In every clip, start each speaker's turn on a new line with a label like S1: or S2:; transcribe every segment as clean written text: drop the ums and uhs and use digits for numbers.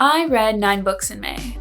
S1: I read 9 books in May.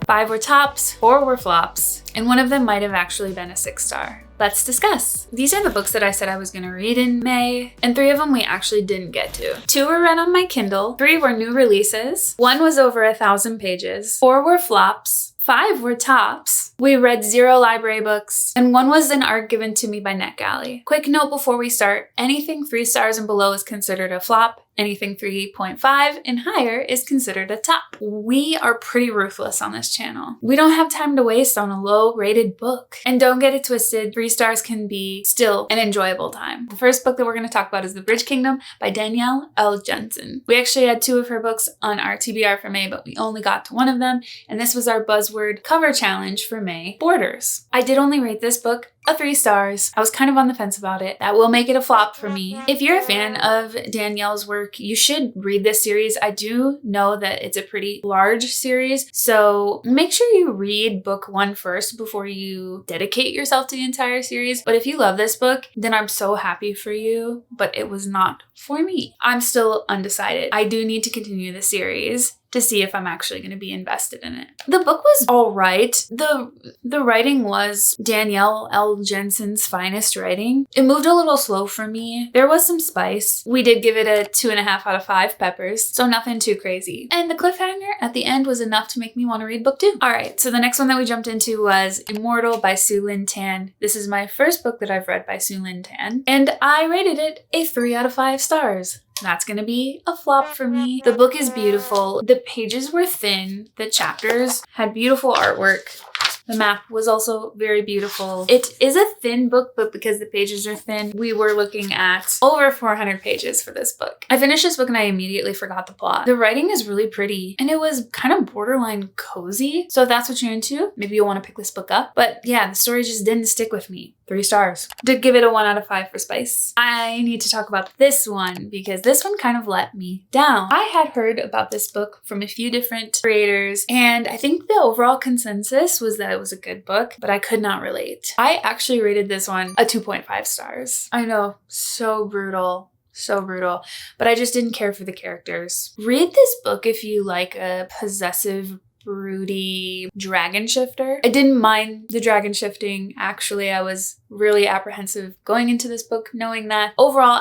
S1: 5 were tops, 4 were flops, and one of them might have actually been a 6-star. Let's discuss. These are the books that I said I was gonna read in May, and 3 of them we actually didn't get to. 2 were read on my Kindle, 3 were new releases, 1 was over 1,000 pages, 4 were flops, 5 were tops. We read 0 library books, and 1 was an art given to me by NetGalley. Quick note before we start, anything 3 stars and below is considered a flop. Anything 3.5 and higher is considered a top. We are pretty ruthless on this channel. We don't have time to waste on a low-rated book. And don't get it twisted, 3 stars can be still an enjoyable time. The first book that we're going to talk about is The Bridge Kingdom by Danielle Jensen. We actually had 2 of her books on our TBR for May, but we only got to 1 of them, and this was our buzzword cover challenge for May, Borders. I did only rate this book a 3 stars. I was kind of on the fence about it. That will make it a flop for me. If you're a fan of Danielle's work, you should read this series. I do know that it's a pretty large series, so make sure you read book 1 first before you dedicate yourself to the entire series. But if you love this book, then I'm so happy for you, but it was not for me. I'm still undecided. I do need to continue the series to see if I'm actually going to be invested in it. The book was all right. The writing was Danielle Jensen's finest writing. It moved a little slow for me. There was some spice. We did give it a 2.5 out of 5 peppers, so nothing too crazy. And the cliffhanger at the end was enough to make me want to read book 2. All right, so the next one that we jumped into was Immortal by Sue Lynn Tan. This is my first book that I've read by Sue Lynn Tan, and I rated it a 3 out of 5 stars. That's gonna be a flop for me. The book is beautiful. The pages were thin. The chapters had beautiful artwork. The map was also very beautiful. It is a thin book, but because the pages are thin, we were looking at over 400 pages for this book. I finished this book and I immediately forgot the plot. The writing is really pretty and it was kind of borderline cozy. So if that's what you're into, maybe you'll want to pick this book up. But yeah, the story just didn't stick with me. 3 stars. Did give it a 1 out of 5 for spice. I need to talk about this one because this one kind of let me down. I had heard about this book from a few different creators and I think the overall consensus was that it was a good book, but I could not relate. I actually rated this one a 2.5 stars. I know, so brutal. So brutal, but I just didn't care for the characters. Read this book if you like a possessive, broody dragon shifter. I didn't mind the dragon shifting. Actually, I was really apprehensive going into this book knowing that. Overall,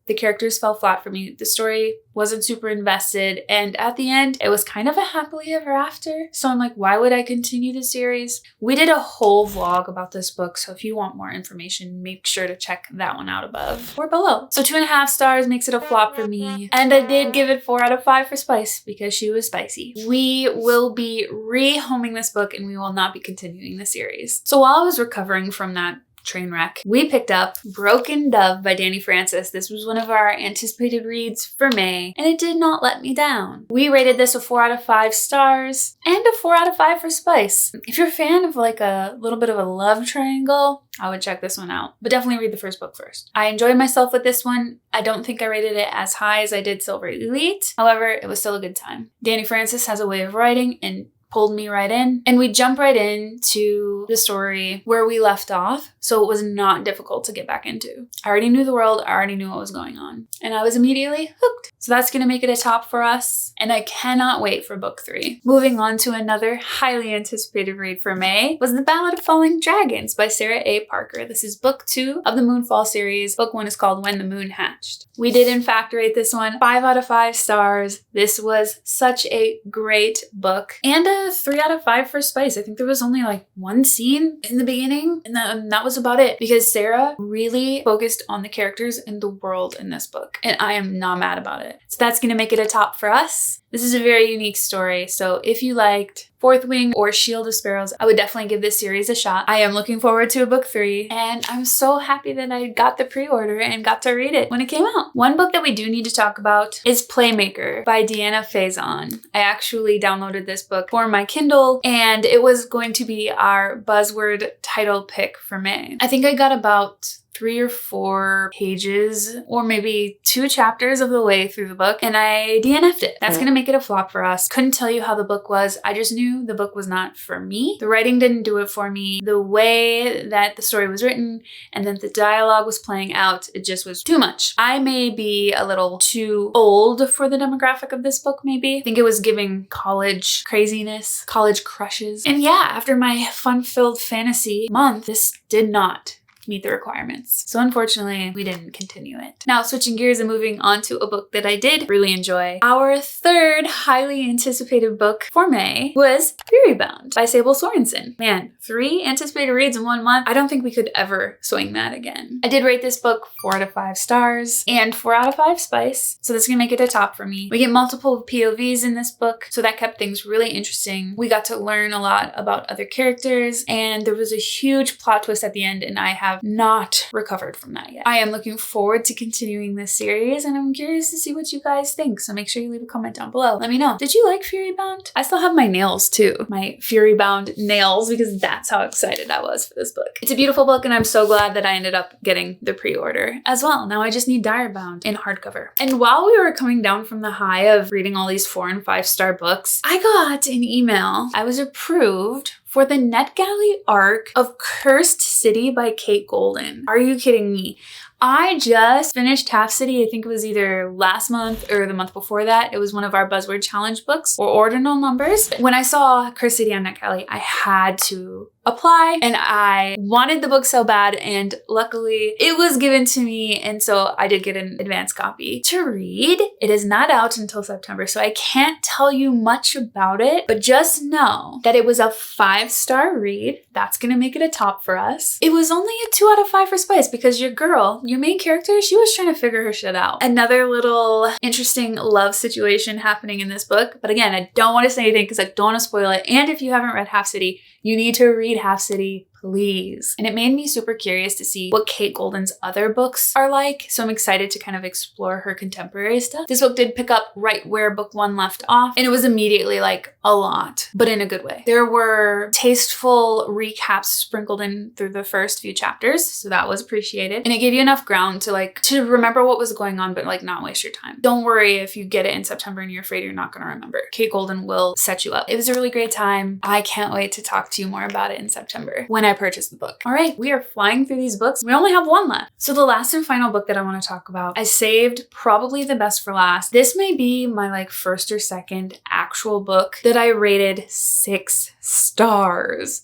S1: the characters fell flat for me. The story wasn't super invested. And at the end, it was kind of a happily ever after. So I'm like, why would I continue the series? We did a whole vlog about this book. So if you want more information, make sure to check that one out above or below. So 2.5 stars makes it a flop for me. And I did give it 4 out of 5 for spice because she was spicy. We will be rehoming this book and we will not be continuing the series. So while I was recovering from that train wreck, we picked up Broken Dove by Dani Francis. This was one of our anticipated reads for May, and it did not let me down. We rated this a 4 out of 5 stars and a 4 out of 5 for spice. If you're a fan of like a little bit of a love triangle, I would check this one out, but definitely read the first book first. I enjoyed myself with this one. I don't think I rated it as high as I did Silver Elite. However, it was still a good time. Dani Francis has a way of writing and pulled me right in, and we jump right into the story where we left off, so it was not difficult to get back into. I already knew the world, I already knew what was going on, and I was immediately hooked. So that's gonna make it a top for us, and I cannot wait for book 3. Moving on to another highly anticipated read for May was The Ballad of Falling Dragons by Sarah A. Parker. This is book 2 of the Moonfall series. Book 1 is called When the Moon Hatched. We did in fact rate this one 5 out of 5 stars. This was such a great book, and a 3 out of 5 for spice. I think there was only like 1 scene in the beginning, and that was about it, because Sarah really focused on the characters and the world in this book, and I am not mad about it. So that's gonna make it a top for us. This is a very unique story, so if you liked Fourth Wing or Shield of Sparrows, I would definitely give this series a shot. I am looking forward to a book 3, and I'm so happy that I got the pre-order and got to read it when it came out. One book that we do need to talk about is Playmaker by Dianna Faison. I actually downloaded this book for my Kindle, and it was going to be our buzzword title pick for May. I think I got about 3 or 4 pages or maybe 2 chapters of the way through the book and I DNF'd it. That's gonna make it a flop for us. Couldn't tell you how the book was. I just knew the book was not for me. The writing didn't do it for me. The way that the story was written and then the dialogue was playing out, it just was too much. I may be a little too old for the demographic of this book, maybe. I think it was giving college craziness, college crushes. And yeah, after my fun-filled fantasy month, this did not meet the requirements. So unfortunately, we didn't continue it. Now, switching gears and moving on to a book that I did really enjoy. Our third highly anticipated book for May was 𝖒𝖊𝖉𝖎𝖆 by Sable Sorensen. Man, 3 anticipated reads in 1 month. I don't think we could ever swing that again. I did rate this book 4 out of 5 stars and 4 out of 5 spice. So that's gonna make it a top for me. We get multiple POVs in this book, so that kept things really interesting. We got to learn a lot about other characters and there was a huge plot twist at the end and I have not recovered from that yet. I am looking forward to continuing this series and I'm curious to see what you guys think. So make sure you leave a comment down below. Let me know. Did you like 𝖒𝖊𝖉𝖉𝖆? I still have my nails too. My 𝖒𝖊𝖉𝖉𝖆 nails because that's how excited I was for this book. It's a beautiful book and I'm so glad that I ended up getting the pre-order as well. Now I just need 𝖤𝖕𝖉𝖉𝖆 in hardcover. And while we were coming down from the high of reading all these 4 and 5-star books, I got an email. I was approved for the NetGalley arc of Cursed City by Kate Golden. Are you kidding me? I just finished Half City. I think it was either last month or the month before that. It was one of our Buzzword Challenge books or ordinal numbers. When I saw Cursed City on NetGalley, I had to apply and I wanted the book so bad and luckily it was given to me and so I did get an advance copy to read. It is not out until September so I can't tell you much about it, but just know that it was a 5-star read. That's gonna make it a top for us. It was only a 2 out of 5 for spice because your girl, your main character, she was trying to figure her shit out. Another little interesting love situation happening in this book, but again, I don't want to say anything because I don't want to spoil it. And if you haven't read Half City, you need to read Half City, please. And it made me super curious to see what Kate Golden's other books are like. So I'm excited to kind of explore her contemporary stuff. This book did pick up right where book 1 left off. And it was immediately like a lot, but in a good way. There were tasteful recaps sprinkled in through the first few chapters. So that was appreciated. And it gave you enough ground to remember what was going on, but like not waste your time. Don't worry if you get it in September and you're afraid you're not gonna remember. Kate Golden will set you up. It was a really great time. I can't wait to talk to you more about it in September when I purchase the book. All right, we are flying through these books. We only have 1 left. So the last and final book that I want to talk about, I saved probably the best for last. This may be my like 1st or 2nd actual book that I rated 6 stars.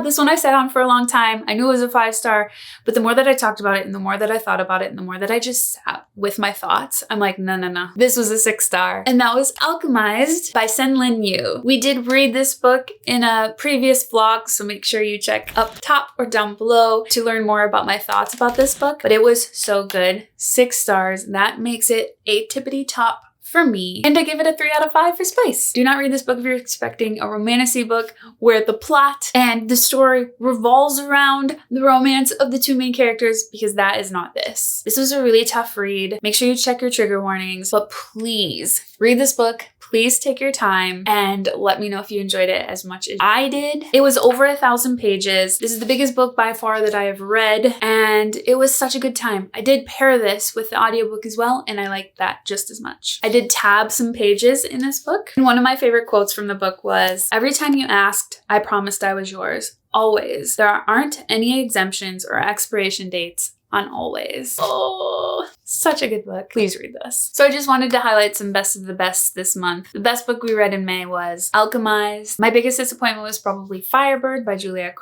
S1: This one I sat on for a long time. I knew it was a 5-star, but the more that I talked about it and the more that I thought about it and the more that I just sat with my thoughts, I'm like, no. This was a 6-star. And that was Alchemised by SenLinYu. We did read this book in a previous vlog, so make sure you check up top or down below to learn more about my thoughts about this book. But it was so good. 6 stars. That makes it a tippity top for me. And I give it a 3 out of 5 for spice. Do not read this book if you're expecting a romantasy book where the plot and the story revolves around the romance of the 2 main characters, because that is not this. This was a really tough read. Make sure you check your trigger warnings, but please read this book. Please take your time and let me know if you enjoyed it as much as I did. It was over 1,000 pages. This is the biggest book by far that I have read, and it was such a good time. I did pair this with the audiobook as well, and I liked that just as much. I did tab some pages in this book, and one of my favorite quotes from the book was, "Every time you asked, I promised I was yours. Always. There aren't any exemptions or expiration dates on always." Oh, such a good book. Please read this. So I just wanted to highlight some best of the best this month. The best book we read in May was Alchemised. My biggest disappointment was probably Firebird by Juliette.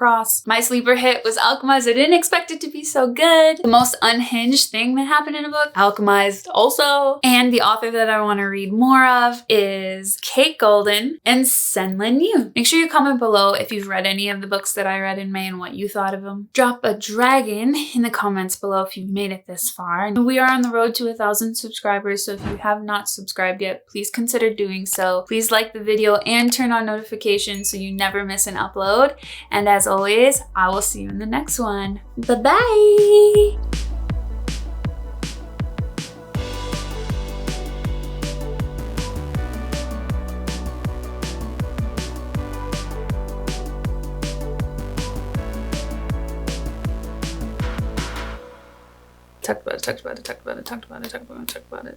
S1: My sleeper hit was Alchemised. I didn't expect it to be so good. The most unhinged thing that happened in a book, Alchemised also. And the author that I want to read more of is Kate Golden and SenLinYu. Make sure you comment below if you've read any of the books that I read in May and what you thought of them. Drop a dragon in the comments below if you've made it this far. And we are on the road to 1,000 subscribers, so if you have not subscribed yet, please consider doing so. Please like the video and turn on notifications so you never miss an upload. And as always, I will see you in the next one. Bye-bye! Talked about it, talked about it, talked about it, talked about it, talked about it, talked about it.